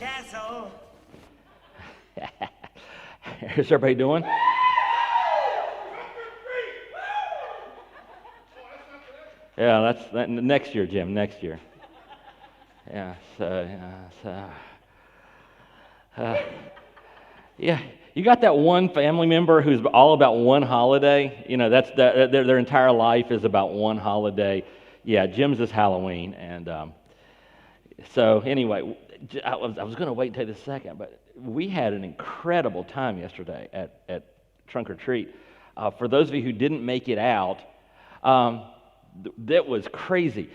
castle. How's everybody doing? Yeah, that's next year, Jim. Next year. Yeah. Yeah. You got that one family member who's all about one holiday. You know, that's their entire life is about one holiday. Yeah, Jim's is Halloween, and so anyway, I was going to wait and tell you this second, but we had an incredible time yesterday at Trunk or Treat. For those of you who didn't make it out, that was crazy.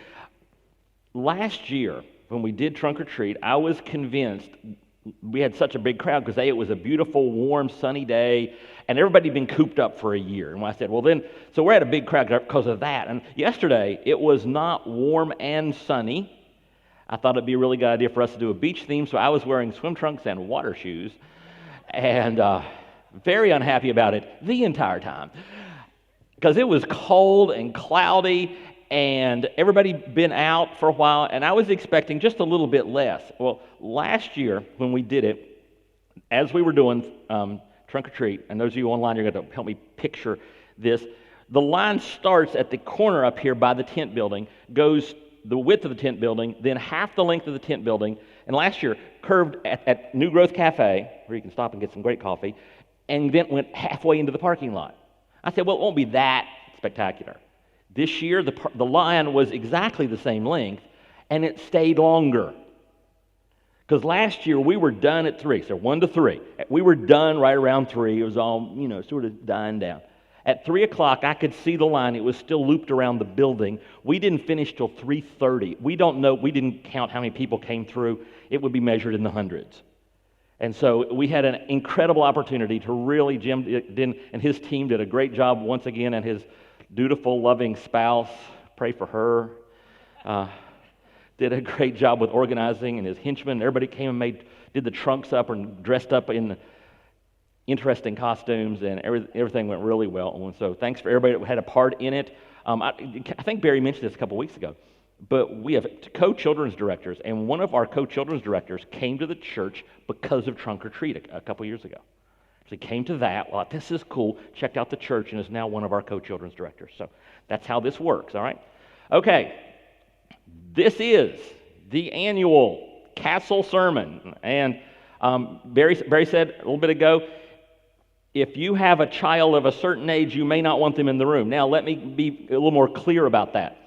Last year, when we did Trunk or Treat, I was convinced we had such a big crowd because it was a beautiful, warm, sunny day, and everybody had been cooped up for a year. And I said, well then, so we're at a big crowd because of that. And yesterday, it was not warm and sunny. I thought it'd be a really good idea for us to do a beach theme, so I was wearing swim trunks and water shoes, and very unhappy about it the entire time because it was cold and cloudy, and everybody been out for a while, and I was expecting just a little bit less. Well, last year when we did it, as we were doing Trunk or Treat, and those of you online, you're going to help me picture this, the line starts at the corner up here by the tent building, goes the width of the tent building, then half the length of the tent building, and last year curved at New Growth Cafe, where you can stop and get some great coffee, and then went halfway into the parking lot. I said, well, it won't be that spectacular. This year, the line was exactly the same length, and it stayed longer. Because last year, we were done at 3, so 1 to 3. We were done right around 3. It was all, sort of dying down. At 3 o'clock, I could see the line. It was still looped around the building. We didn't finish till 3:30. We don't know. We didn't count how many people came through. It would be measured in the hundreds. And so we had an incredible opportunity to really, Jim and his team did a great job once again, and his dutiful, loving spouse, pray for her, did a great job with organizing, and his henchmen. Everybody came and did the trunks up and dressed up in interesting costumes, and everything went really well. And so thanks for everybody that had a part in it. I think Barry mentioned this a couple weeks ago, but we have co-children's directors, and one of our co-children's directors came to the church because of Trunk or Treat a couple years ago. So he came to that, well, this is cool, checked out the church, and is now one of our co-children's directors. So that's how this works, all right? Okay, this is the annual Castle Sermon, and Barry said a little bit ago, if you have a child of a certain age, you may not want them in the room. Now, let me be a little more clear about that.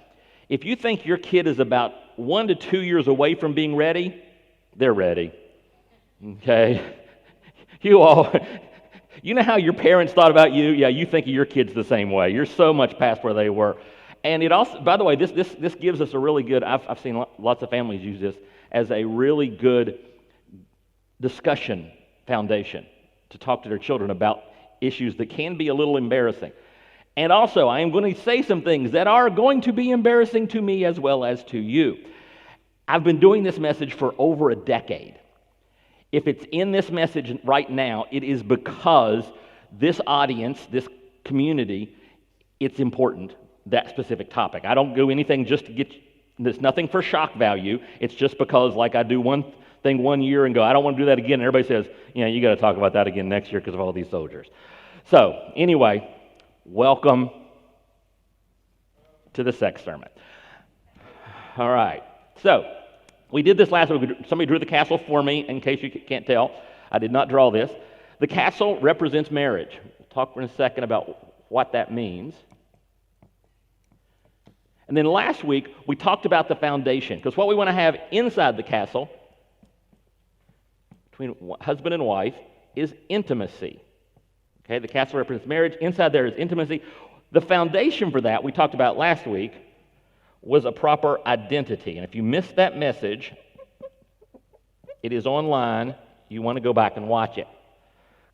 If you think your kid is about 1 to 2 years away from being ready, they're ready. Okay? You know how your parents thought about you? Yeah, you think of your kids the same way. You're so much past where they were. And it also, by the way, this gives us a really good, I've seen lots of families use this as a really good discussion foundation to talk to their children about issues that can be a little embarrassing. And also, I am going to say some things that are going to be embarrassing to me as well as to you. I've been doing this message for over a decade. If it's in this message right now, it is because this audience, this community, it's important, that specific topic. I don't do anything just to get, there's nothing for shock value. It's just because, like, I do one thing 1 year and go, I don't want to do that again. And everybody says, you got to talk about that again next year because of all these soldiers. So, anyway, welcome to the sex sermon. All right. So, we did this last week. Somebody drew the castle for me, in case you can't tell. I did not draw this. The castle represents marriage. We'll talk for a second about what that means. And then last week, we talked about the foundation, because what we want to have inside the castle, between husband and wife, is intimacy. Okay, the castle represents marriage. Inside there is intimacy. The foundation for that, we talked about last week, was a proper identity. And if you missed that message, it is online. You want to go back and watch it.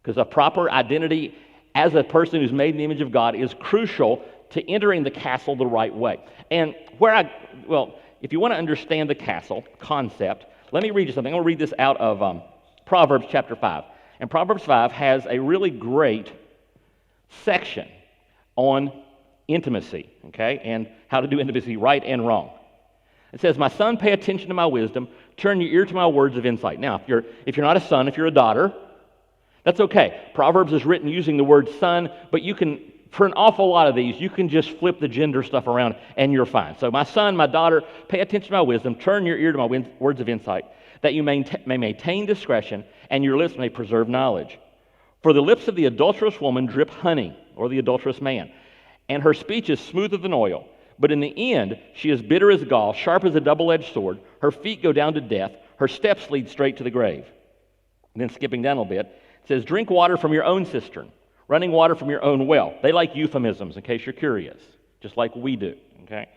Because a proper identity as a person who's made in the image of God is crucial to entering the castle the right way. And if you want to understand the castle concept, let me read you something. I'm going to read this out of Proverbs chapter 5. And Proverbs 5 has a really great section on intimacy, okay, and how to do intimacy right and wrong. It says, "My son, pay attention to my wisdom, Turn your ear to my words of insight. Now, if you're not a son, if you're a daughter, that's okay. Proverbs is written using the word son, but you can, for an awful lot of these, you can just flip the gender stuff around and you're fine. So my son, my daughter, pay attention to my wisdom. Turn your ear to my words of insight, that you may maintain discretion and your lips may preserve knowledge. For the lips of the adulterous woman drip honey, or the adulterous man, and her speech is smoother than oil. But in the end, she is bitter as gall, sharp as a double-edged sword. Her feet go down to death. Her steps lead straight to the grave. And then skipping down a little bit, it says, drink water from your own cistern, running water from your own well. They like euphemisms, in case you're curious, just like we do, okay?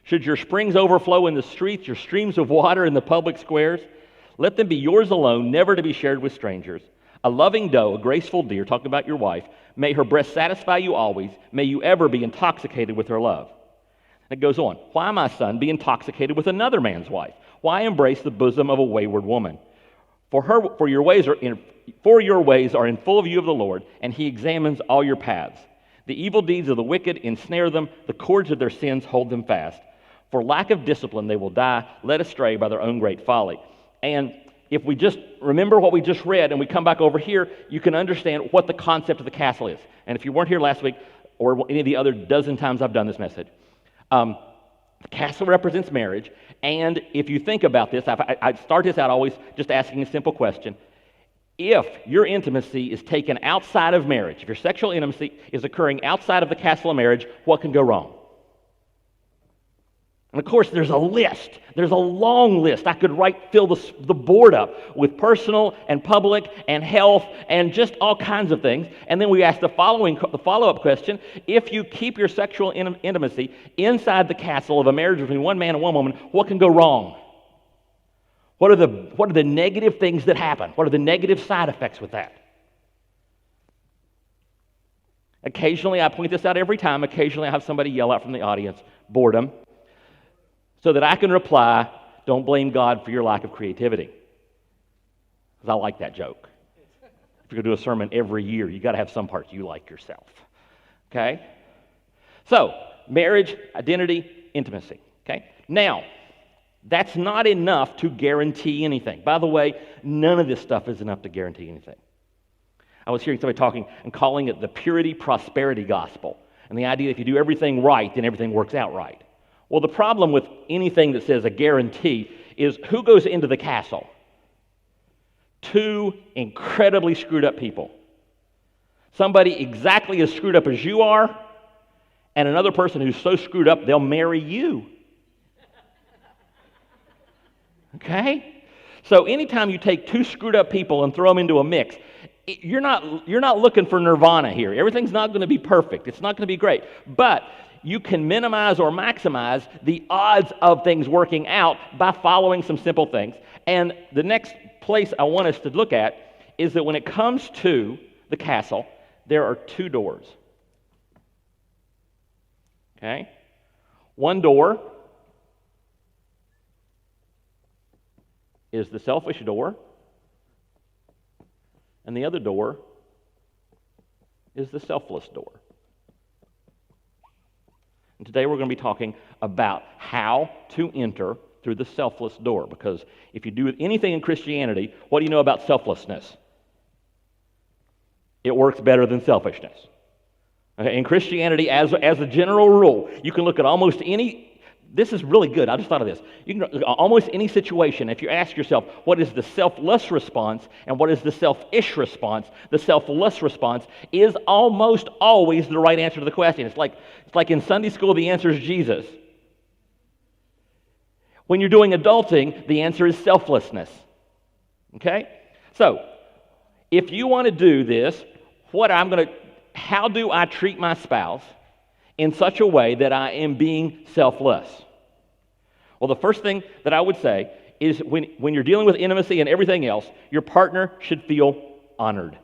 Should your springs overflow in the streets, your streams of water in the public squares, let them be yours alone, never to be shared with strangers. A loving doe, a graceful deer, talking about your wife, may her breast satisfy you always. May you ever be intoxicated with her love. It goes on. Why, my son, be intoxicated with another man's wife? Why embrace the bosom of a wayward woman? For your ways are in full view of the Lord, and he examines all your paths. The evil deeds of the wicked ensnare them. The cords of their sins hold them fast. For lack of discipline they will die, led astray by their own great folly. And if we just remember what we just read and we come back over here, you can understand what the concept of the castle is. And if you weren't here last week, or any of the other dozen times I've done this message, the castle represents marriage. And if you think about this, I start this out always just asking a simple question. If your intimacy is taken outside of marriage, if your sexual intimacy is occurring outside of the castle of marriage, what can go wrong? And of course, there's a list. There's a long list. I could fill the board up with personal and public and health and just all kinds of things. And then we ask the follow-up question: if you keep your sexual intimacy inside the castle of a marriage between one man and one woman, what can go wrong? What are the negative things that happen? What are the negative side effects with that? Occasionally, I point this out every time. Occasionally, I have somebody yell out from the audience, boredom, so that I can reply, don't blame God for your lack of creativity. Because I like that joke. If you're going to do a sermon every year, you got to have some parts you like yourself. Okay? So, marriage, identity, intimacy. Okay? Now, that's not enough to guarantee anything. By the way, none of this stuff is enough to guarantee anything. I was hearing somebody talking and calling it the purity prosperity gospel. And the idea that if you do everything right, then everything works out right. Well, the problem with anything that says a guarantee is who goes into the castle? Two incredibly screwed up people. Somebody exactly as screwed up as you are, and another person who's so screwed up they'll marry you. Okay? So anytime you take two screwed up people and throw them into a mix, you're not looking for nirvana here. Everything's not going to be perfect. It's not going to be great. But you can minimize or maximize the odds of things working out by following some simple things. And the next place I want us to look at is that when it comes to the castle, there are two doors. Okay? One door is the selfish door, and the other door is the selfless door. And today we're going to be talking about how to enter through the selfless door. Because if you do anything in Christianity, what do you know about selflessness? It works better than selfishness. Okay, in Christianity, as a general rule, you can look at almost any. This is really good. I just thought of this. You can look at almost any situation. If you ask yourself, what is the selfless response and what is the selfish response? The selfless response is almost always the right answer to the question. It's like in Sunday school, the answer is Jesus. When you're doing adulting, the answer is selflessness. Okay? So, if you want to do this, how do I treat my spouse in such a way that I am being selfless? Well, the first thing that I would say is when you're dealing with intimacy and everything else, your partner should feel honored.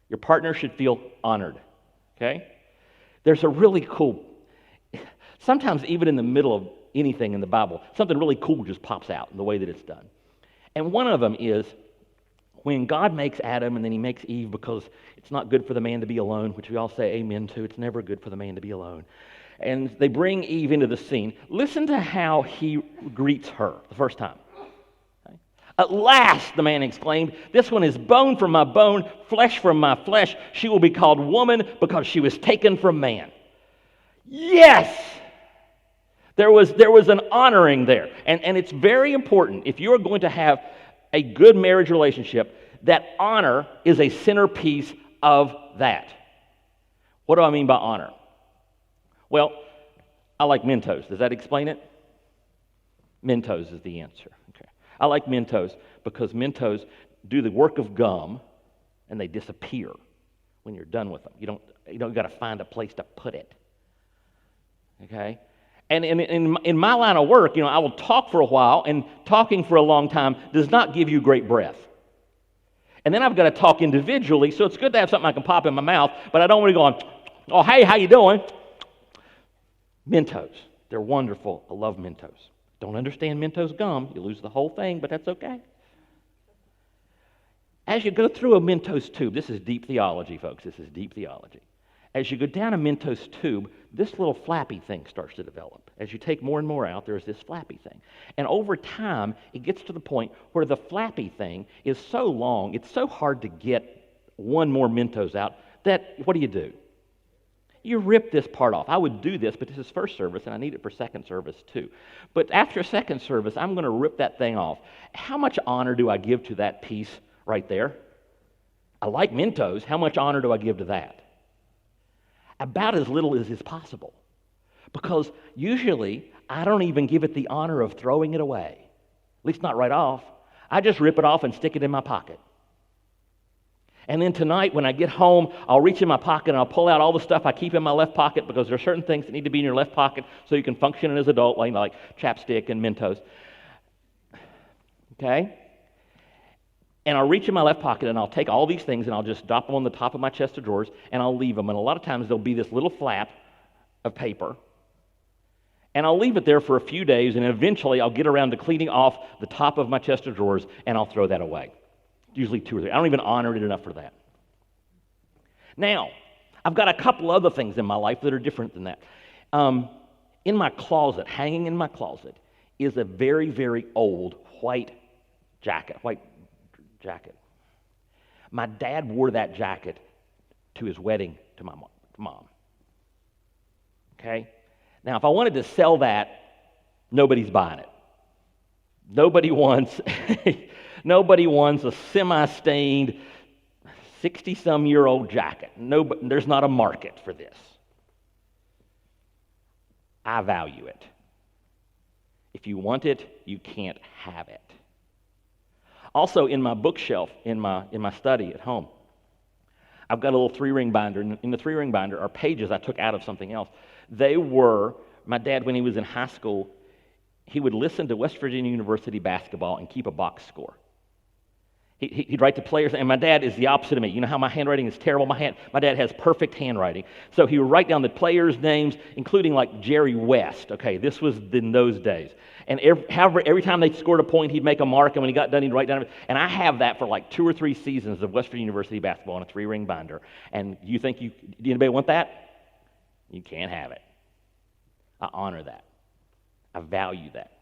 Your partner should feel honored. Okay? There's a really cool, sometimes even in the middle of anything in the Bible, something really cool just pops out in the way that it's done. And one of them is when God makes Adam and then he makes Eve because it's not good for the man to be alone, which we all say amen to. It's never good for the man to be alone. And they bring Eve into the scene. Listen to how he greets her the first time. At last, the man exclaimed, this one is bone from my bone, flesh from my flesh. She will be called woman because she was taken from man. Yes! There was an honoring there. And it's very important, if you're going to have a good marriage relationship, that honor is a centerpiece of that. What do I mean by honor? Well, I like Mentos. Does that explain it? Mentos is the answer. Okay. I like Mentos because Mentos do the work of gum and they disappear when you're done with them. You don't got to find a place to put it. Okay? And in my line of work, I will talk for a while, and talking for a long time does not give you great breath. And then I've got to talk individually, so it's good to have something I can pop in my mouth, but I don't want to go on, oh, hey, how you doing? Mentos. They're wonderful. I love Mentos. Don't understand Mentos gum. You lose the whole thing, but that's okay. As you go through a Mentos tube, this is deep theology, folks. This is deep theology. As you go down a Mentos tube, this little flappy thing starts to develop. As you take more and more out, there's this flappy thing. And over time, it gets to the point where the flappy thing is so long, it's so hard to get one more Mentos out, that what do? You rip this part off. I would do this, but this is first service, and I need it for second service too. But after second service, I'm going to rip that thing off. How much honor do I give to that piece right there? I like Mentos. How much honor do I give to that? About as little as is possible. Because usually, I don't even give it the honor of throwing it away. At least not right off. I just rip it off and stick it in my pocket. And then tonight, when I get home, I'll reach in my pocket and I'll pull out all the stuff I keep in my left pocket, because there are certain things that need to be in your left pocket so you can function as an adult, like chapstick and Mentos. Okay? And I'll reach in my left pocket and I'll take all these things and I'll just drop them on the top of my chest of drawers and I'll leave them. And a lot of times there'll be this little flap of paper. And I'll leave it there for a few days, and eventually I'll get around to cleaning off the top of my chest of drawers and I'll throw that away. Usually 2 or 3. I don't even honor it enough for that. Now, I've got a couple other things in my life that are different than that. In my closet, hanging in my closet, is a very, very old white jacket. My dad wore that jacket to his wedding to my mom. Okay? Now, if I wanted to sell that, nobody's buying it. Nobody wants a semi-stained 60-some-year-old jacket. There's not a market for this. I value it. If you want it, you can't have it. Also, in my bookshelf, in my study at home, I've got a little 3-ring binder. In the 3-ring binder are pages I took out of something else. They were, my dad, when he was in high school, he would listen to West Virginia University basketball and keep a box score. He'd write the players, and my dad is the opposite of me. You know how my handwriting is terrible? My dad has perfect handwriting. So he would write down the players' names, including like Jerry West. Okay, this was in those days. And every time they scored a point, he'd make a mark, and when he got done, he'd write down. And I have that for like 2 or 3 seasons of West Virginia University basketball in a 3-ring binder. And do anybody want that? You can't have it. I honor that. I value that.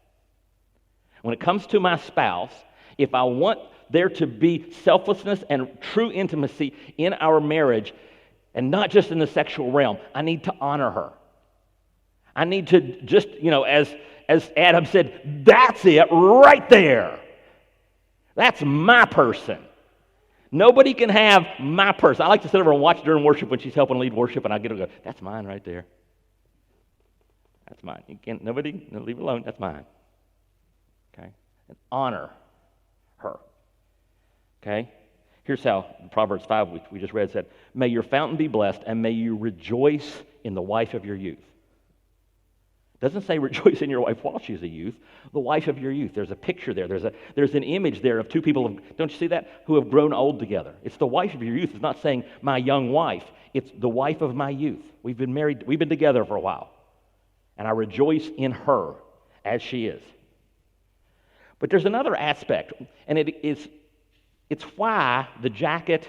When it comes to my spouse, if I want there to be selflessness and true intimacy in our marriage, and not just in the sexual realm, I need to honor her. I need to just, as Adam said, that's it right there. That's my person. Nobody can have my person. I like to sit over and watch during worship when she's helping lead worship, and I get to go, that's mine right there. That's mine. You can't, nobody, no, leave it alone. That's mine. Okay? And honor her. Okay? Here's how Proverbs 5, which we just read, said, may your fountain be blessed, and may you rejoice in the wife of your youth. It doesn't say rejoice in your wife while she's a youth. The wife of your youth. There's a picture there. There's an image there of 2 people, don't you see that, who have grown old together. It's the wife of your youth. It's not saying my young wife. It's the wife of my youth. We've been married. We've been together for a while. And I rejoice in her as she is. But there's another aspect, and it's why the jacket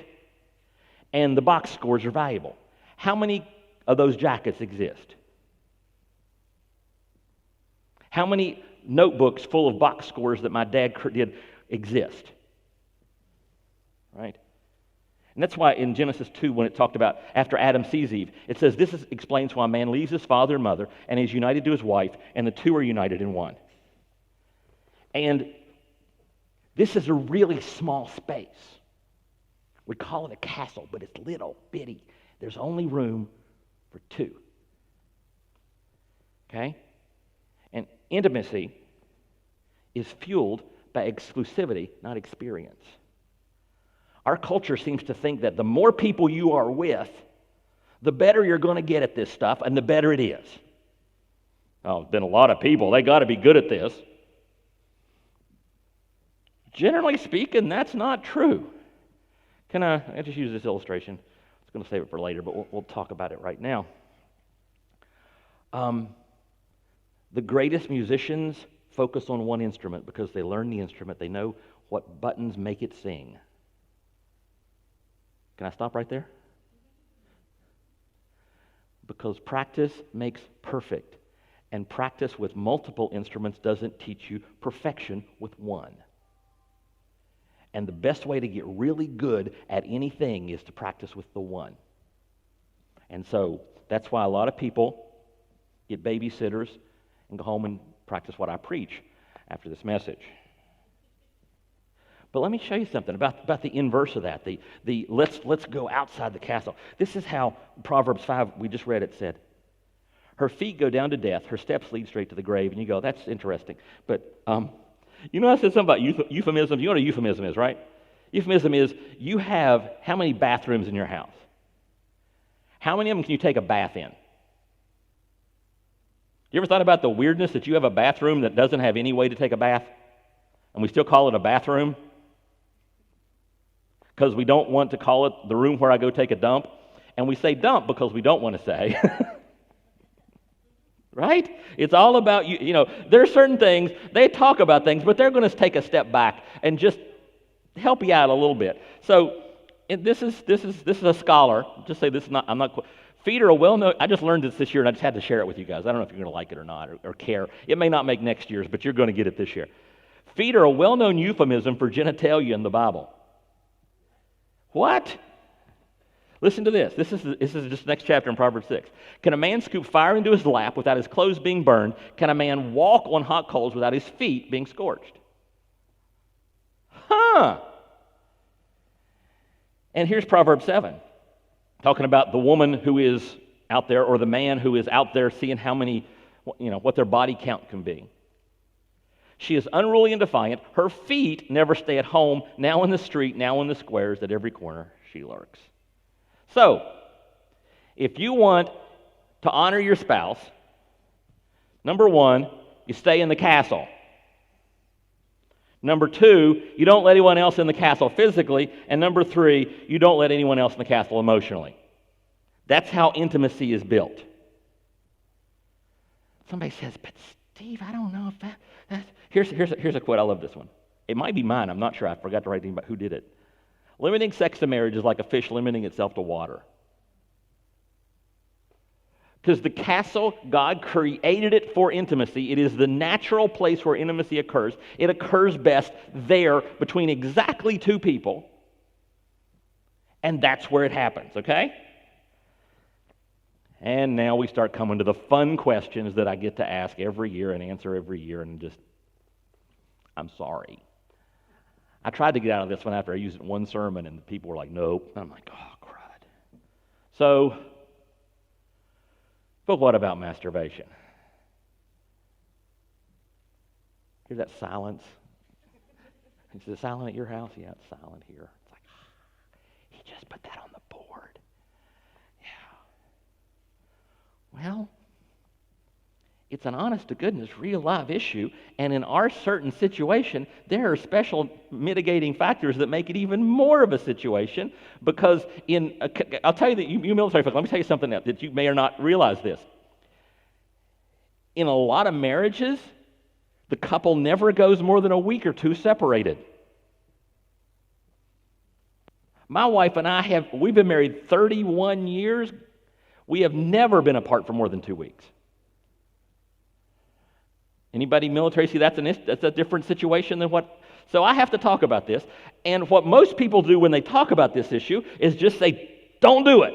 and the box scores are valuable. How many of those jackets exist? How many notebooks full of box scores that my dad did exist? Right? And that's why in Genesis 2, when it talked about after Adam sees Eve, it says explains why man leaves his father and mother and is united to his wife, and the two are united in one. And this is a really small space. We call it a castle, but it's little, bitty. There's only room for two. Okay? And intimacy is fueled by exclusivity, not experience. Our culture seems to think that the more people you are with, the better you're going to get at this stuff, and the better it is. Oh, there's been a lot of people. They got to be good at this. Generally speaking, that's not true. I just use this illustration? I was going to save it for later, but we'll talk about it right now. The greatest musicians focus on one instrument because they learn the instrument. They know what buttons make it sing. Can I stop right there? Because practice makes perfect, and practice with multiple instruments doesn't teach you perfection with one. And the best way to get really good at anything is to practice with the one. And so that's why a lot of people get babysitters and go home and practice what I preach after this message. But let me show you something about the inverse of that. The let's go outside the castle. This is how Proverbs 5, we just read it, said. Her feet go down to death, her steps lead straight to the grave. And you go, that's interesting. But you know I said something about euphemism? You know what a euphemism is, right? Euphemism is you have how many bathrooms in your house? How many of them can you take a bath in? You ever thought about the weirdness that you have a bathroom that doesn't have any way to take a bath? And we still call it a bathroom? Because we don't want to call it the room where I go take a dump. And we say dump because we don't want to say. Right? It's all about, you know, there are certain things, they talk about things, but they're going to take a step back and just help you out a little bit. So this is a scholar. Just say this is not, I'm not, feet are a well-known, I just learned this year and I just had to share it with you guys. I don't know if you're going to like it or not or care. It may not make next year's, but you're going to get it this year. Feet are a well-known euphemism for genitalia in the Bible. What? Listen to this. This is just the next chapter in Proverbs 6. Can a man scoop fire into his lap without his clothes being burned? Can a man walk on hot coals without his feet being scorched? And here's Proverbs 7, talking about the woman who is out there or the man who is out there seeing how many, what their body count can be. She is unruly and defiant. Her feet never stay at home. Now in the street, now in the squares, at every corner she lurks. So, if you want to honor your spouse, number one, you stay in the castle. Number two, you don't let anyone else in the castle physically. And number three, you don't let anyone else in the castle emotionally. That's how intimacy is built. Somebody says, but Steve, I don't know if that... Here's a quote. I love this one. It might be mine. I'm not sure. I forgot to write anything about who did it. Limiting sex to marriage is like a fish limiting itself to water. Because the castle, God created it for intimacy. It is the natural place where intimacy occurs. It occurs best there between exactly two people. And that's where it happens, okay? And now we start coming to the fun questions that I get to ask every year and answer every year, and just, I'm sorry. I tried to get out of this one after I used it in one sermon, and the people were like, nope. And I'm like, oh, crud. So, but what about masturbation? Hear that silence? Is it silent at your house? Yeah, it's silent here. It's like, he just put that on the board. Yeah. Well, it's an honest-to-goodness, real-life issue, and in our certain situation, there are special mitigating factors that make it even more of a situation, because I'll tell you that you military folks, let me tell you something else that you may or not realize this. In a lot of marriages, the couple never goes more than a week or two separated. My wife and I we've been married 31 years. We have never been apart for more than 2 weeks. Anybody military see that's a different situation than what? So I have to talk about this. And what most people do when they talk about this issue is just say, don't do it.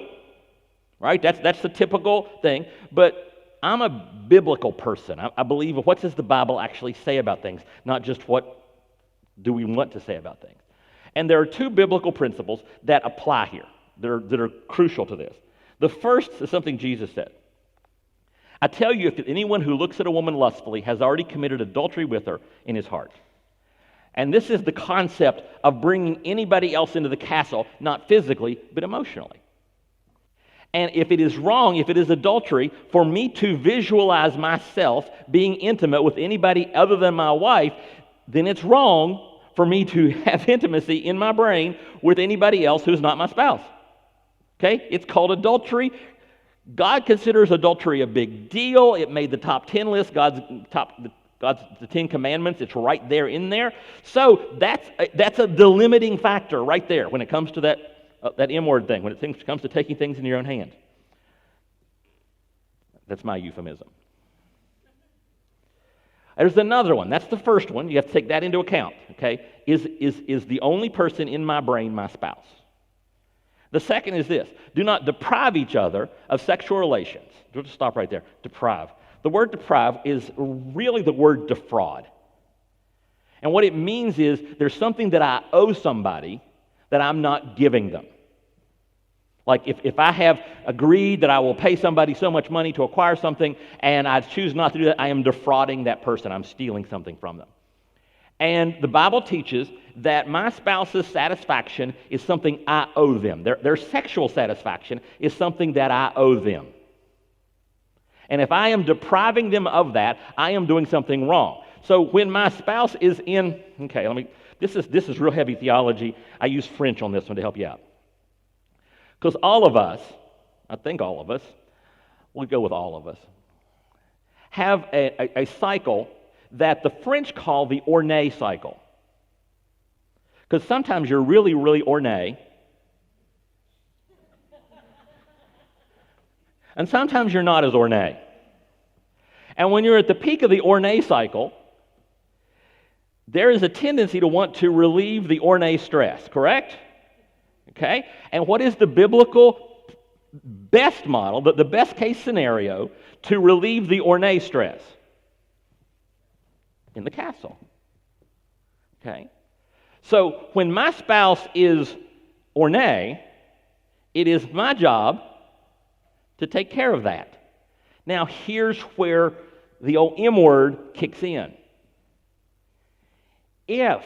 Right? That's the typical thing. But I'm a biblical person. I believe what does the Bible actually say about things, not just what do we want to say about things. And there are two biblical principles that apply here that are crucial to this. The first is something Jesus said. I tell you, if anyone who looks at a woman lustfully has already committed adultery with her in his heart. And this is the concept of bringing anybody else into the castle, not physically, but emotionally. And if it is wrong, if it is adultery, for me to visualize myself being intimate with anybody other than my wife, then it's wrong for me to have intimacy in my brain with anybody else who's not my spouse. Okay? It's called adultery. God considers adultery a big deal. It made the top 10 list, God's the 10 Commandments. It's right there in there. So that's a delimiting factor right there when it comes to that M-word thing, when it comes to taking things in your own hand. That's my euphemism. There's another one. That's the first one. You have to take that into account. Okay? Is the only person in my brain my spouse? The second is this. Do not deprive each other of sexual relations. We'll just stop right there. Deprive. The word deprive is really the word defraud. And what it means is there's something that I owe somebody that I'm not giving them. Like if I have agreed that I will pay somebody so much money to acquire something and I choose not to do that, I am defrauding that person. I'm stealing something from them. And the Bible teaches that my spouse's satisfaction is something I owe them. Their sexual satisfaction is something that I owe them. And if I am depriving them of that, I am doing something wrong. So when my spouse is in, this is real heavy theology. I use French on this one to help you out. Because all of us, I think all of us, we'll go with all of us, have a cycle that the French call the ornate cycle. Because sometimes you're really, really ornate, and sometimes you're not as ornate. And when you're at the peak of the ornate cycle, there is a tendency to want to relieve the ornate stress, correct? Okay? And what is the biblical best model, the best case scenario to relieve the ornate stress? In the castle. Okay? So when my spouse is ornate, it is my job to take care of that. Now here's where the old M word kicks in. If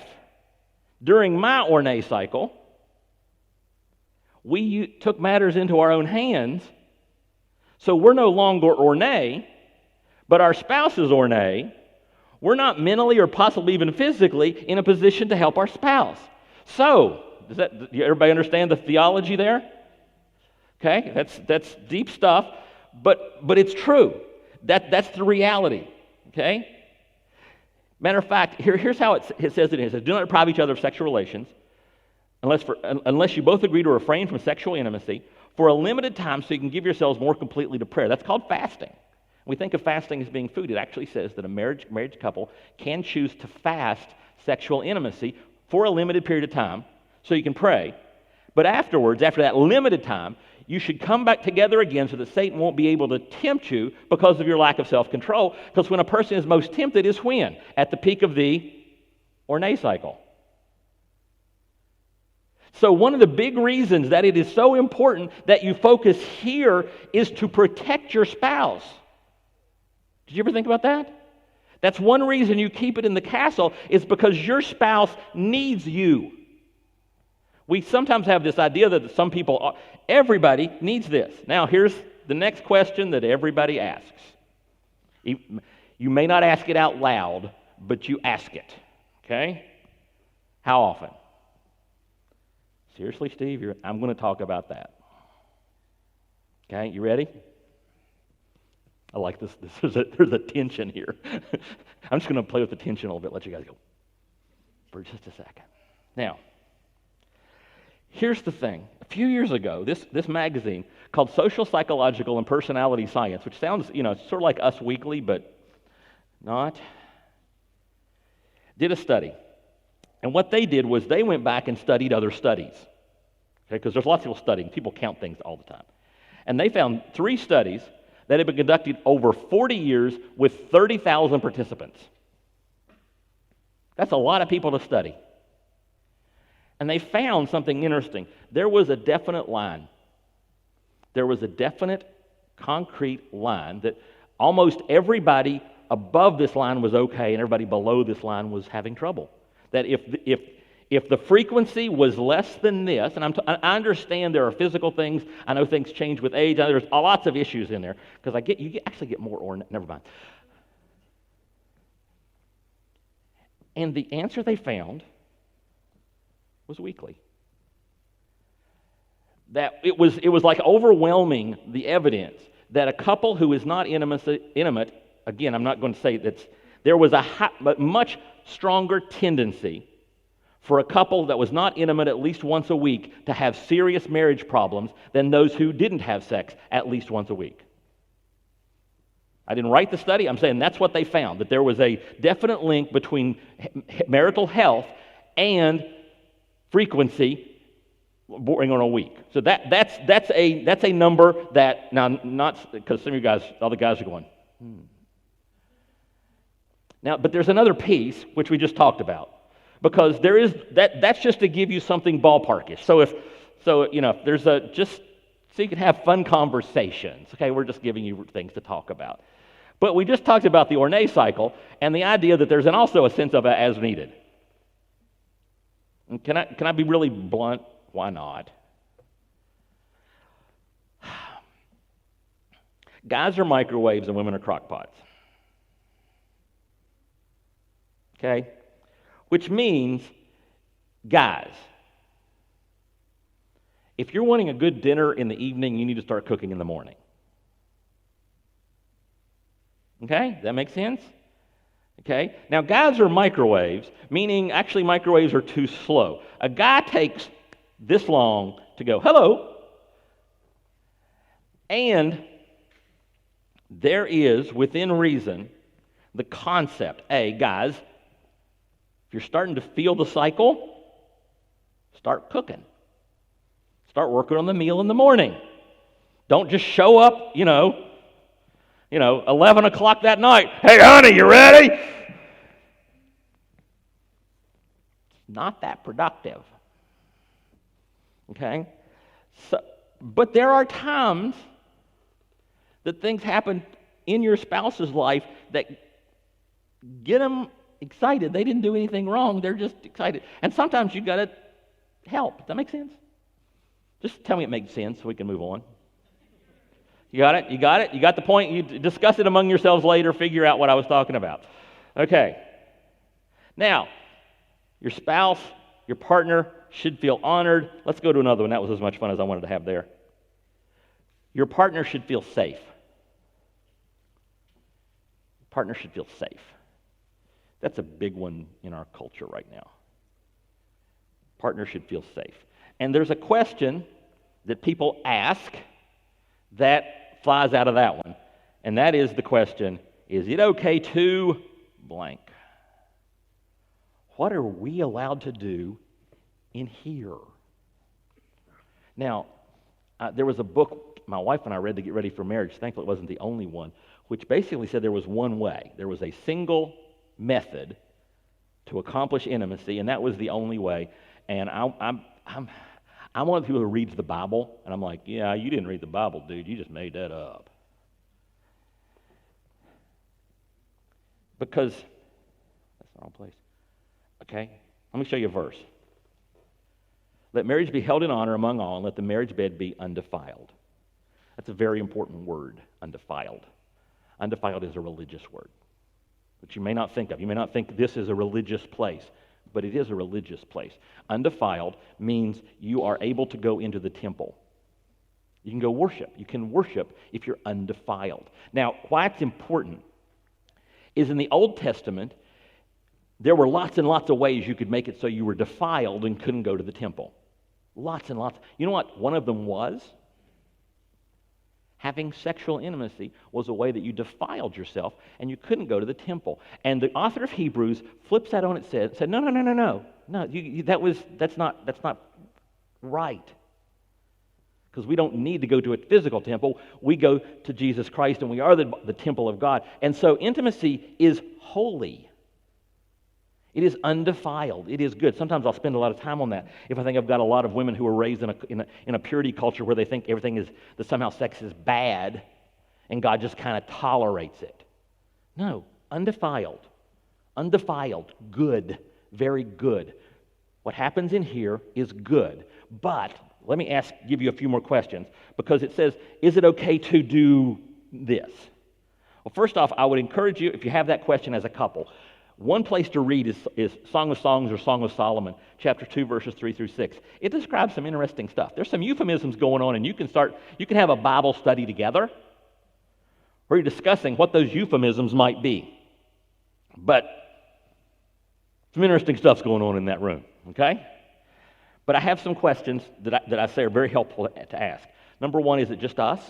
during my ornate cycle we took matters into our own hands, so we're no longer ornate, but our spouse is ornate, we're not mentally or possibly even physically in a position to help our spouse. So, does everybody understand the theology there? Okay, that's deep stuff, but it's true. That's the reality. Okay? Matter of fact, here's how it says it is. It says, do not deprive each other of sexual relations unless you both agree to refrain from sexual intimacy for a limited time so you can give yourselves more completely to prayer. That's called fasting. We think of fasting as being food. It actually says that a marriage couple can choose to fast sexual intimacy for a limited period of time so you can pray. But afterwards, after that limited time, you should come back together again so that Satan won't be able to tempt you because of your lack of self-control. Because when a person is most tempted is when? At the peak of the ornate cycle. So one of the big reasons that it is so important that you focus here is to protect your spouse. Did you ever think about that? That's one reason you keep it in the castle is because your spouse needs you. We sometimes have this idea that some people, everybody needs this. Now, here's the next question that everybody asks. You may not ask it out loud, but you ask it. Okay? How often? Seriously, Steve, I'm going to talk about that. Okay, you ready? I like this. There's a tension here. I'm just going to play with the tension a little bit, let you guys go for just a second. Now, here's the thing. A few years ago, this magazine called Social, Psychological, and Personality Science, which sounds, sort of like Us Weekly, but not. did a study. And what they did was they went back and studied other studies. Okay, because there's lots of people studying. People count things all the time. And they found 3 studies that had been conducted over 40 years with 30,000 participants. That's a lot of people to study. And they found something interesting. There was a definite line. There was a definite, concrete line that almost everybody above this line was okay and everybody below this line was having trouble. That if the frequency was less than this, and I understand there are physical things, I know things change with age, there's lots of issues in there, because you actually get more, or never mind. And the answer they found was weekly. That it was like overwhelming the evidence that a couple who is not intimate, again, I'm not going to say that there was but much stronger tendency for a couple that was not intimate at least once a week to have serious marriage problems than those who didn't have sex at least once a week. I didn't write the study. I'm saying that's what they found, that there was a definite link between marital health and frequency bordering on a week. So that's a number that, now, not because some of you guys, all the guys are going, Now, but there's another piece which we just talked about, because there is that's just to give you something ballparkish. So if there's just so you can have fun conversations. Okay, we're just giving you things to talk about. But we just talked about the ornate cycle and the idea that there's also a sense of it as needed. And can I be really blunt? Why not? Guys are microwaves and women are crock pots. Okay? Which means, guys, if you're wanting a good dinner in the evening, you need to start cooking in the morning. Okay? Does that make sense? Okay? Now, guys are microwaves, meaning actually microwaves are too slow. A guy takes this long to go, hello. And there is, within reason, the concept, guys, if you're starting to feel the cycle, start cooking. Start working on the meal in the morning. Don't just show up, 11 o'clock that night. Hey, honey, you ready? Not that productive. Okay? But there are times that things happen in your spouse's life that get them excited. They didn't do anything wrong. They're just excited. And sometimes you got to help. Does that make sense? Just tell me it makes sense so we can move on. You got it? You got it? You got the point? You discuss it among yourselves later. Figure out what I was talking about. Okay. Now, your spouse, your partner should feel honored. Let's go to another one. That was as much fun as I wanted to have there. Your partner should feel safe. Partner should feel safe. That's a big one in our culture right now. Partner should feel safe. And there's a question that people ask that flies out of that one. And that is the question, is it okay to blank? What are we allowed to do in here? Now, there was a book my wife and I read to get ready for marriage. Thankfully, it wasn't the only one, which basically said there was one way. There was a single method to accomplish intimacy, and that was the only way. And I'm one of the people who reads the Bible, and I'm like, yeah, you didn't read the Bible, dude. You just made that up. Because, that's the wrong place. Okay, let me show you a verse. Let marriage be held in honor among all, and let the marriage bed be undefiled. That's a very important word, undefiled. Undefiled is a religious word, which you may not think of. You may not think this is a religious place, but it is a religious place. Undefiled means you are able to go into the temple. You can go worship. You can worship if you're undefiled. Now, why it's important is in the Old Testament, there were lots and lots of ways you could make it so you were defiled and couldn't go to the temple. Lots and lots. You know what one of them was? Having sexual intimacy was a way that you defiled yourself, and you couldn't go to the temple. And the author of Hebrews flips that on its head and said, no. That's not right. Because we don't need to go to a physical temple. We go to Jesus Christ, and we are the temple of God. And so intimacy is holy. It is undefiled. It is good. Sometimes I'll spend a lot of time on that if I think I've got a lot of women who are raised in a purity culture where they think that somehow sex is bad, and God just kind of tolerates it. No, undefiled, good, very good. What happens in here is good. But let me give you a few more questions, because it says, is it okay to do this? Well, first off, I would encourage you, if you have that question as a couple, one place to read is Song of Songs or Song of Solomon, chapter 2, verses 3 through 6. It describes some interesting stuff. There's some euphemisms going on, and you can have a Bible study together where you're discussing what those euphemisms might be. But some interesting stuff's going on in that room, okay? But I have some questions that I say are very helpful to ask. Number one, is it just us?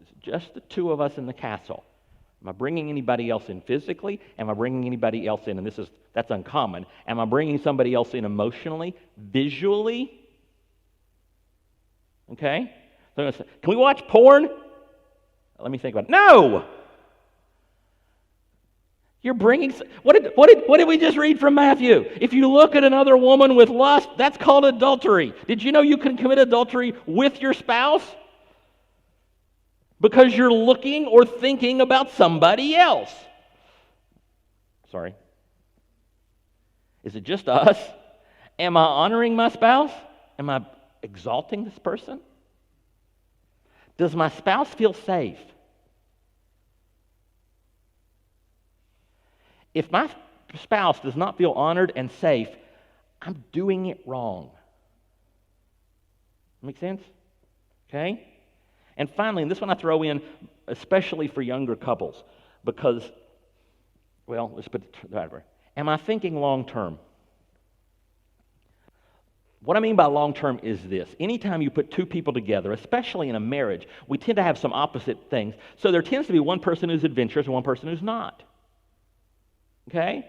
Is it just the two of us in the castle? Am I bringing anybody else in physically? Am I bringing anybody else in, and that's uncommon, am I bringing somebody else in emotionally, visually? Okay? So can we watch porn? Let me think about it. No! You're bringing... What did we just read from Matthew? If you look at another woman with lust, that's called adultery. Did you know you can commit adultery with your spouse? Because you're looking or thinking about somebody else. Sorry. Is it just us? Am I honoring my spouse? Am I exalting this person? Does my spouse feel safe? If my spouse does not feel honored and safe, I'm doing it wrong. Make sense? Okay? And finally, and this one I throw in especially for younger couples, because, well, let's put it that way. Am I thinking long term? What I mean by long term is this. Anytime you put two people together, especially in a marriage, we tend to have some opposite things. So there tends to be one person who's adventurous and one person who's not. Okay?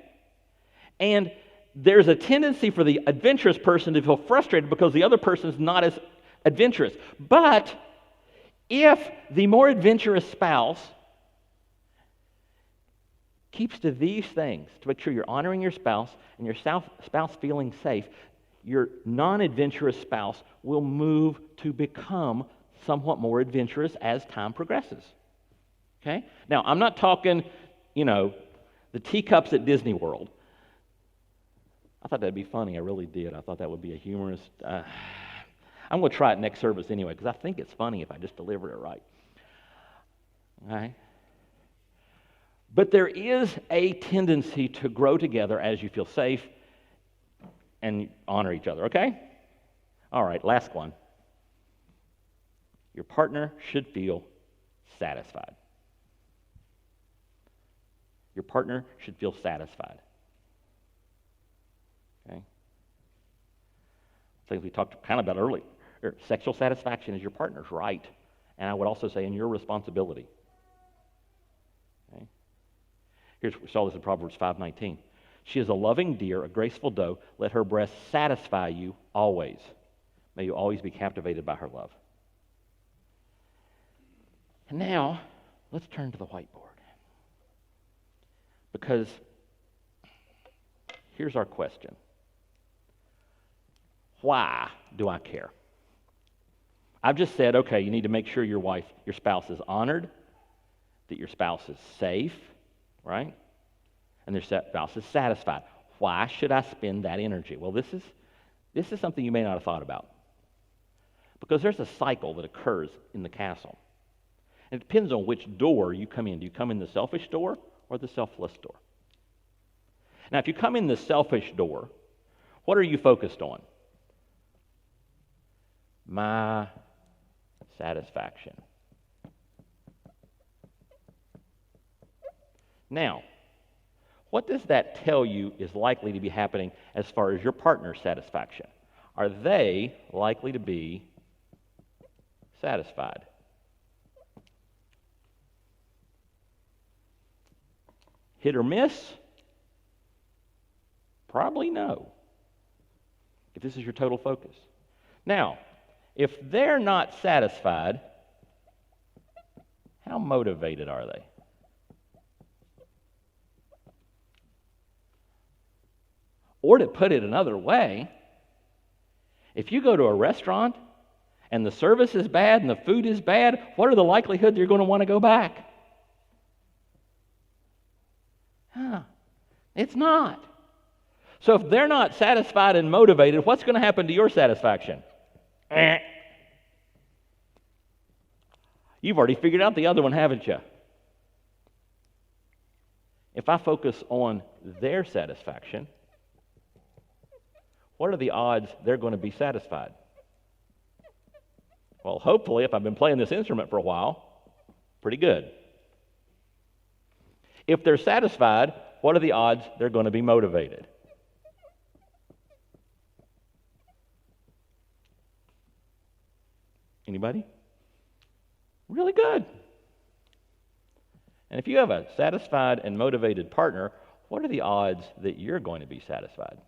And there's a tendency for the adventurous person to feel frustrated because the other person's not as adventurous. But if the more adventurous spouse keeps to these things to make sure you're honoring your spouse and your spouse feeling safe, your non-adventurous spouse will move to become somewhat more adventurous as time progresses. Okay? Now, I'm not talking, the teacups at Disney World. I thought that'd be funny. I really did. I thought that would be a humorous... I'm going to try it next service anyway, because I think it's funny if I just deliver it right. All right? But there is a tendency to grow together as you feel safe and honor each other, okay? All right, last one. Your partner should feel satisfied. Your partner should feel satisfied. Okay? Things we talked kind of about earlier. Sexual satisfaction is your partner's right, and I would also say in your responsibility. Okay? We saw this in Proverbs 5:19. She is a loving deer, a graceful doe. Let her breast satisfy you always. May you always be captivated by her love. And now, let's turn to the whiteboard. Because here's our question. Why do I care? I've just said, okay, you need to make sure your spouse is honored, that your spouse is safe, right? And their spouse is satisfied. Why should I spend that energy? Well, this is something you may not have thought about. Because there's a cycle that occurs in the castle. And it depends on which door you come in. Do you come in the selfish door or the selfless door? Now, if you come in the selfish door, what are you focused on? My satisfaction. Now, what does that tell you is likely to be happening as far as your partner's satisfaction? Are they likely to be satisfied? Hit or miss? Probably no, if this is your total focus. Now, if they're not satisfied, how motivated are they? Or to put it another way, if you go to a restaurant and the service is bad and the food is bad, what are the likelihoods you're going to want to go back? It's not. So if they're not satisfied and motivated, what's going to happen to your satisfaction? You've already figured out the other one, haven't you? If I focus on their satisfaction, what are the odds they're going to be satisfied? Well, hopefully, if I've been playing this instrument for a while, pretty good. If they're satisfied, what are the odds they're going to be motivated? Anybody? Really good. And if you have a satisfied and motivated partner, what are the odds that you're going to be satisfied?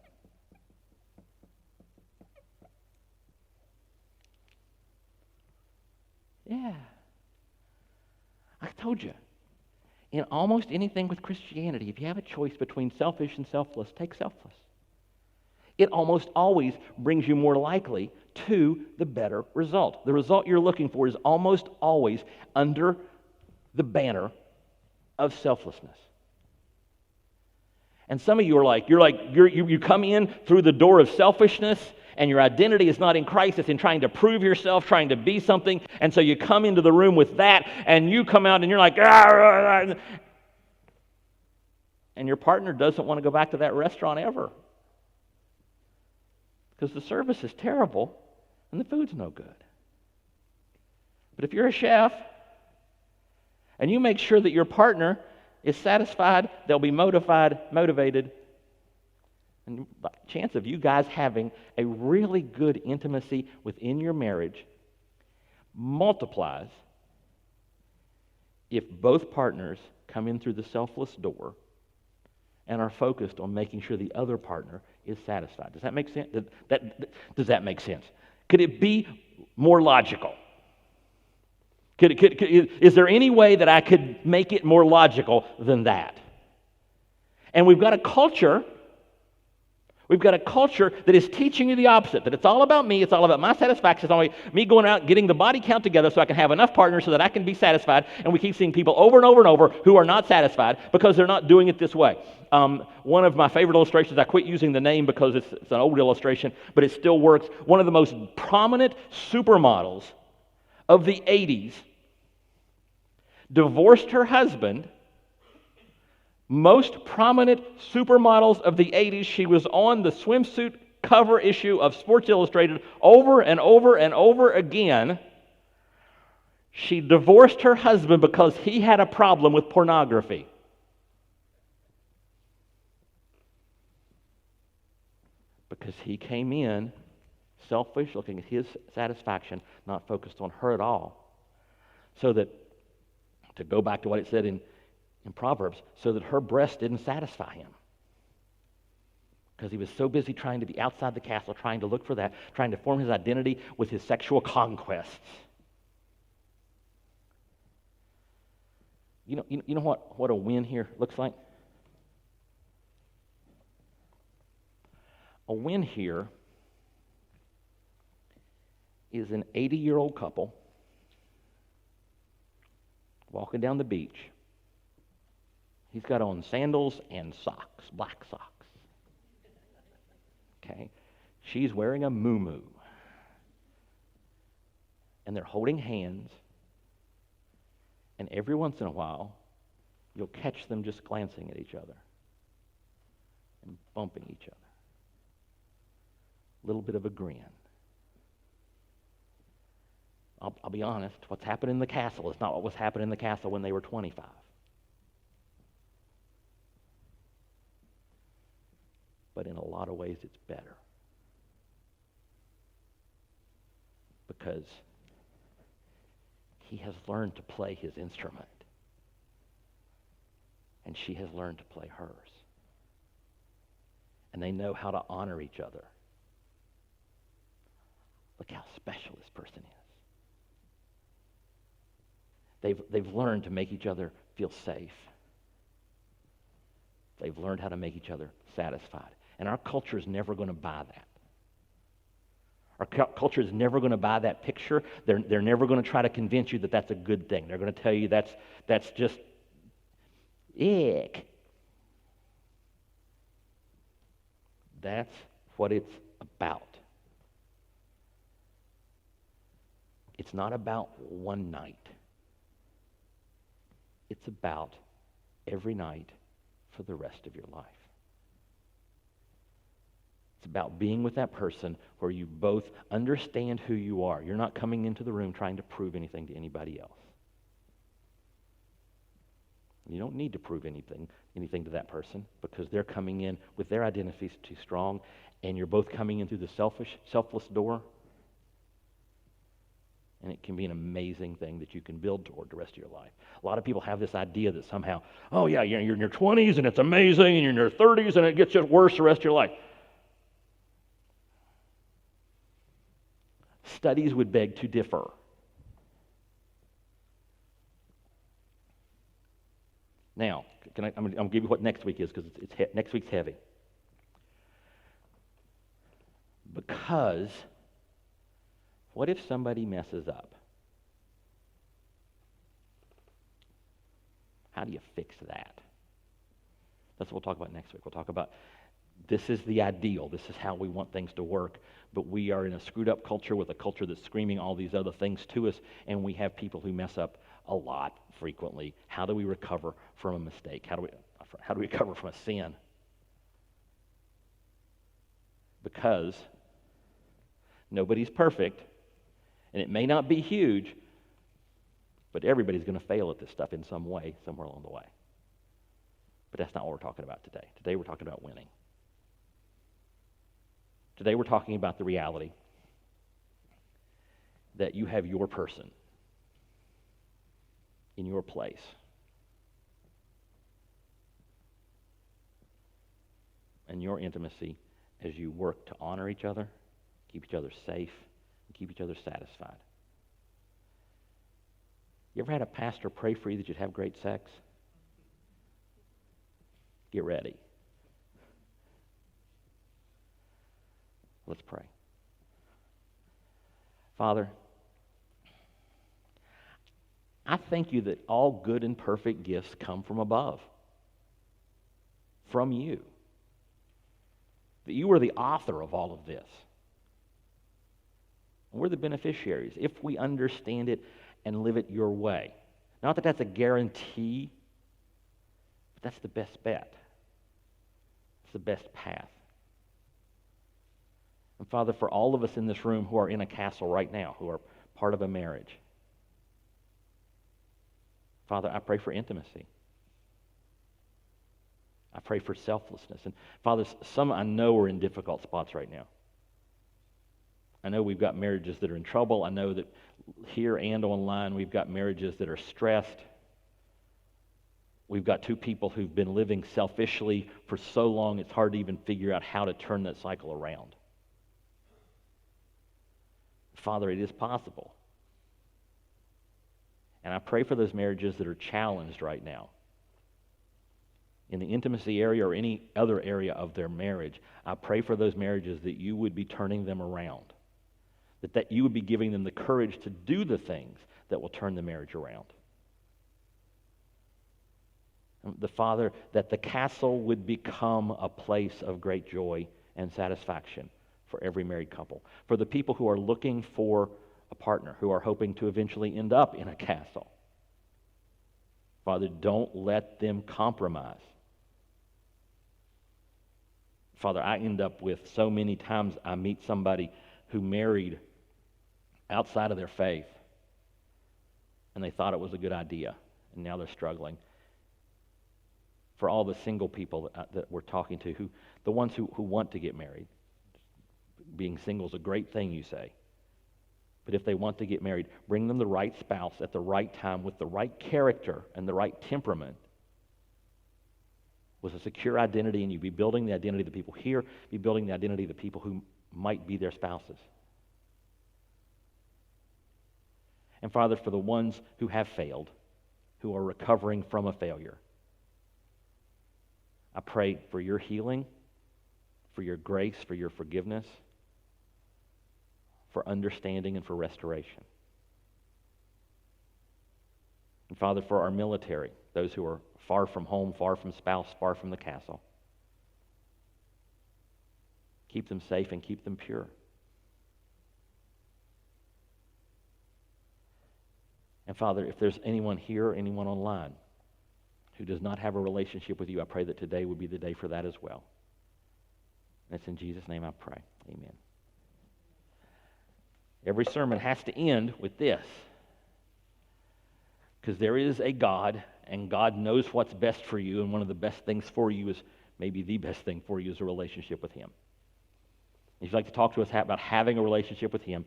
Yeah. I told you. In almost anything with Christianity, if you have a choice between selfish and selfless, take selfless. It almost always brings you more likely to the better result. The result you're looking for is almost always under the banner of selflessness. And some of you are like, you come in through the door of selfishness, and your identity is not in Christ, it's in trying to prove yourself, trying to be something, and so you come into the room with that, and you come out and you're like, and your partner doesn't want to go back to that restaurant ever. Because the service is terrible and the food's no good. But if you're a chef and you make sure that your partner is satisfied, they'll be motivated, and the chance of you guys having a really good intimacy within your marriage multiplies if both partners come in through the selfless door and are focused on making sure the other partner is satisfied. Does that make sense? Does that make sense? Could it be more logical? Is there any way that I could make it more logical than that? And we've got a culture that is teaching you the opposite, that it's all about me, it's all about my satisfaction, it's all about me going out and getting the body count together so I can have enough partners so that I can be satisfied, and we keep seeing people over and over and over who are not satisfied because they're not doing it this way. One of my favorite illustrations, I quit using the name because it's an old illustration, but it still works. One of the most prominent supermodels of the 80s divorced her husband. Most prominent supermodels of the 80s, she was on the swimsuit cover issue of Sports Illustrated over and over and over again. She divorced her husband because he had a problem with pornography. Because he came in selfish, looking at his satisfaction, not focused on her at all. So that, to go back to what it said in Proverbs, so that her breast didn't satisfy him. Because he was so busy trying to be outside the castle, trying to look for that, trying to form his identity with his sexual conquests. You know what a win here looks like? A win here is an 80-year-old couple walking down the beach. He's got on sandals and socks, black socks. Okay? She's wearing a muumuu. And they're holding hands. And every once in a while, you'll catch them just glancing at each other and bumping each other. A little bit of a grin. I'll be honest, what's happened in the castle is not what was happening in the castle when they were 25. But in a lot of ways, it's better. Because he has learned to play his instrument. and she has learned to play hers. And they know how to honor each other. Look how special this person is. They've learned to make each other feel safe. They've learned how to make each other satisfied. And our culture is never going to buy that. Our culture is never going to buy that picture. They're never going to try to convince you that that's a good thing. They're going to tell you that's just ick. That's what it's about. It's not about one night. It's about every night for the rest of your life. It's about being with that person where you both understand who you are. You're not coming into the room trying to prove anything to anybody else. You don't need to prove anything to that person because they're coming in with their identities too strong, and you're both coming in through the selfless door. And it can be an amazing thing that you can build toward the rest of your life. A lot of people have this idea that somehow, oh yeah, you're in your 20s and it's amazing, and you're in your 30s and it gets just worse the rest of your life. Studies would beg to differ. Now, I'm going to give you what next week is because next week's heavy. Because what if somebody messes up? How do you fix that? That's what we'll talk about next week. We'll talk about this is the ideal. This is how we want things to work. But we are in a screwed up culture with a culture that's screaming all these other things to us, and we have people who mess up a lot frequently. How do we recover from a mistake? How do we recover from a sin? Because nobody's perfect, and it may not be huge, but everybody's going to fail at this stuff in some way, somewhere along the way. But that's not what we're talking about today. Today we're talking about winning. Today we're talking about the reality that you have your person in your place. And your intimacy as you work to honor each other, keep each other safe, and keep each other satisfied. You ever had a pastor pray for you that you'd have great sex? Get ready. Let's pray. Father, I thank you that all good and perfect gifts come from above, from you. That you are the author of all of this. And we're the beneficiaries if we understand it and live it your way. Not that that's a guarantee, but that's the best bet. It's the best path. And Father, for all of us in this room who are in a castle right now, who are part of a marriage, Father, I pray for intimacy. I pray for selflessness. And Father, some I know are in difficult spots right now. I know we've got marriages that are in trouble. I know that here and online we've got marriages that are stressed. We've got two people who've been living selfishly for so long it's hard to even figure out how to turn that cycle around. Father, it is possible. And I pray for those marriages that are challenged right now. In the intimacy area or any other area of their marriage, I pray for those marriages that you would be turning them around. That you would be giving them the courage to do the things that will turn the marriage around. The Father, that the castle would become a place of great joy and satisfaction for every married couple. For the people who are looking for a partner, who are hoping to eventually end up in a castle. Father, don't let them compromise. Father, I end up with so many times I meet somebody who married outside of their faith, and they thought it was a good idea, and now they're struggling. For all the single people that we're talking to, the ones who want to get married, being single is a great thing, you say. But if they want to get married, bring them the right spouse at the right time with the right character and the right temperament with a secure identity, and you be building the identity of the people here, be building the identity of the people who might be their spouses. And Father, for the ones who have failed, who are recovering from a failure, I pray for your healing, for your grace, for your forgiveness, for understanding, and for restoration. And Father, for our military, those who are far from home, far from spouse, far from the castle, keep them safe and keep them pure. And Father, if there's anyone here or anyone online who does not have a relationship with you, I pray that today would be the day for that as well. And it's in Jesus' name I pray. Amen. Every sermon has to end with this, because there is a God, and God knows what's best for you, and one of the best things for you is, maybe the best thing for you, is a relationship with Him. If you'd like to talk to us about having a relationship with Him,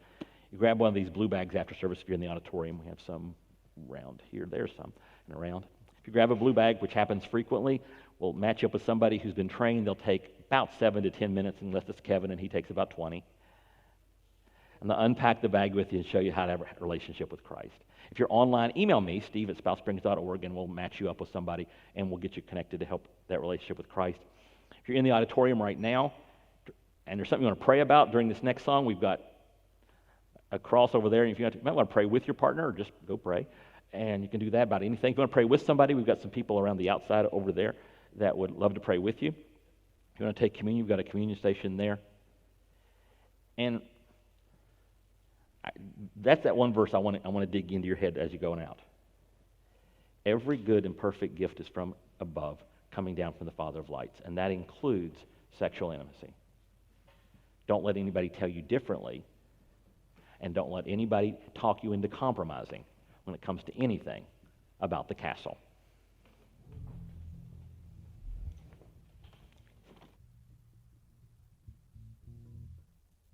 you grab one of these blue bags after service if you're in the auditorium. We have some around here. There's some and around. If you grab a blue bag, which happens frequently, we'll match you up with somebody who's been trained. They'll take about 7 to 10 minutes, unless it's Kevin, and he takes about 20. And they'll unpack the bag with you and show you how to have a relationship with Christ. If you're online, email me, steve@spoutsprings.org, and we'll match you up with somebody, and we'll get you connected to help that relationship with Christ. If you're in the auditorium right now, and there's something you want to pray about during this next song, we've got a cross over there. And if you might want to pray with your partner, or just go pray. And you can do that about anything. If you want to pray with somebody, we've got some people around the outside over there that would love to pray with you. If you want to take communion, we've got a communion station there. And that's that one verse I want to dig into your head as you're going out. Every good and perfect gift is from above, coming down from the Father of lights, and that includes sexual intimacy. Don't let anybody tell you differently, and don't let anybody talk you into compromising when it comes to anything about the castle.